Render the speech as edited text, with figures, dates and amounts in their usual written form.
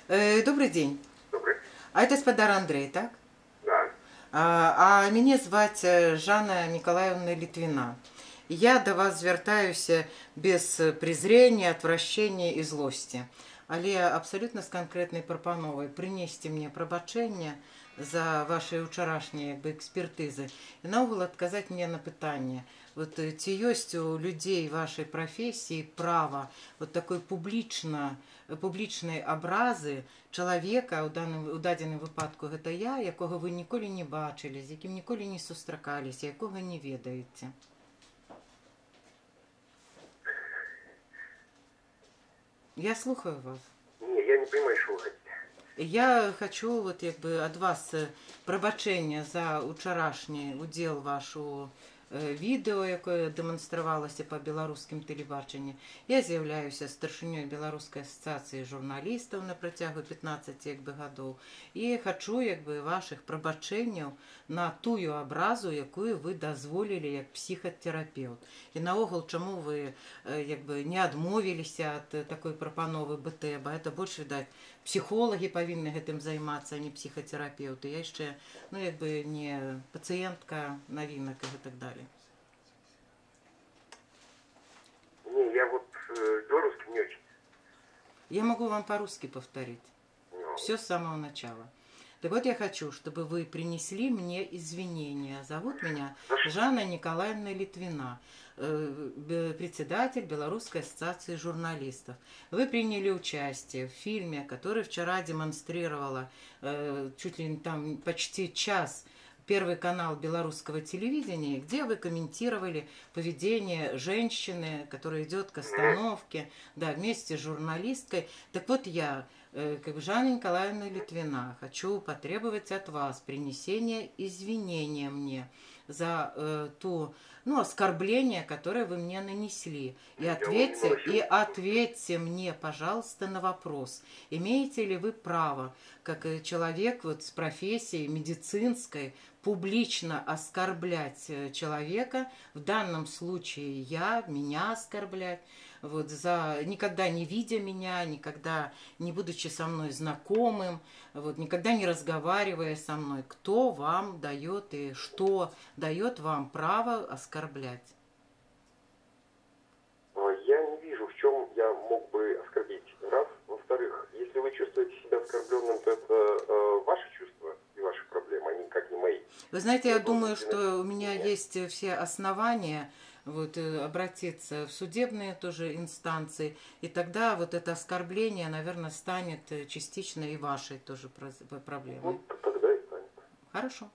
Добрый день. Добрый. А это спадар Андрей, так? Да. Мяне зваць Жанна Николаевна Литвина. Я до вас звяртаюся без презрения, отвращения и злости. Але абсолютно с конкретной прапановай прынесці мне прабачэнне за ваши учарашнія экспертызы и наогул адказаць мне на пытанне. Вот ці ёсць у людей вашей профессии право вот такой публічнай абразы чалавека, у дадзеным выпадку гэта я, якога вы ніколі не бачылі, з якім ніколі не сустракаліся, якога не ведаеце. Я слухаю вас. Не, я не понимаю, что вы хотите. Я хочу вот ад вас прабачэння за учарашні удзел ваш у відэо, якое дэманстравалася па беларускім тэлебачанні. Я з'яўляюся старшынёй Беларускай асацыяцыі журналістаў на працягу 15 гадоў і хачу вашых прабачэнняў на тую абразу, якую вы дазволілі як псіхатэрапеўт. І наогул, чаму вы не адмовіліся ад такой прапановы БТБ? Это больш, відаць, псіхолагі павінны гэтым займацца, а не псіхатэрапеўты. Я яшчэ не пацыентка навінак і так далее. Не, я вот белорусский не очень. Я могу вам по-русски повторить. Но... Все с самого начала. Так вот, я хочу, чтобы вы принесли мне извинения. Зовут меня Жанна Николаевна Литвина, председатель Белорусской ассоциации журналистов. Вы приняли участие в фильме, который вчера демонстрировала чуть ли не там почти час Первый канал белорусского телевидения, где вы комментировали поведение женщины, которая идет к остановке, да, вместе с журналисткой. Так вот я, Жанна Николаевна Литвина, хочу потребовать от вас принесения извинения мне за оскорбление, которое вы мне нанесли. И ответьте мне, пожалуйста, на вопрос. Имеете ли вы право, как человек с профессией медицинской, публично оскорблять человека, в данном случае меня оскорблять, никогда не видя меня, никогда не будучи со мной знакомым, никогда не разговаривая со мной, кто вам дает и что дает вам право оскорблять? Я не вижу, в чем я мог бы оскорбить. Раз. Во-вторых, если вы чувствуете себя оскорбленным, то это ваши чувства и ваши проблемы, они никак не мои. Вы знаете, я думаю, что у меня есть все основания обратиться в судебные тоже инстанции, и тогда это оскорбление, наверное, станет частично и вашей тоже проблемой. Тогда и станет. Хорошо.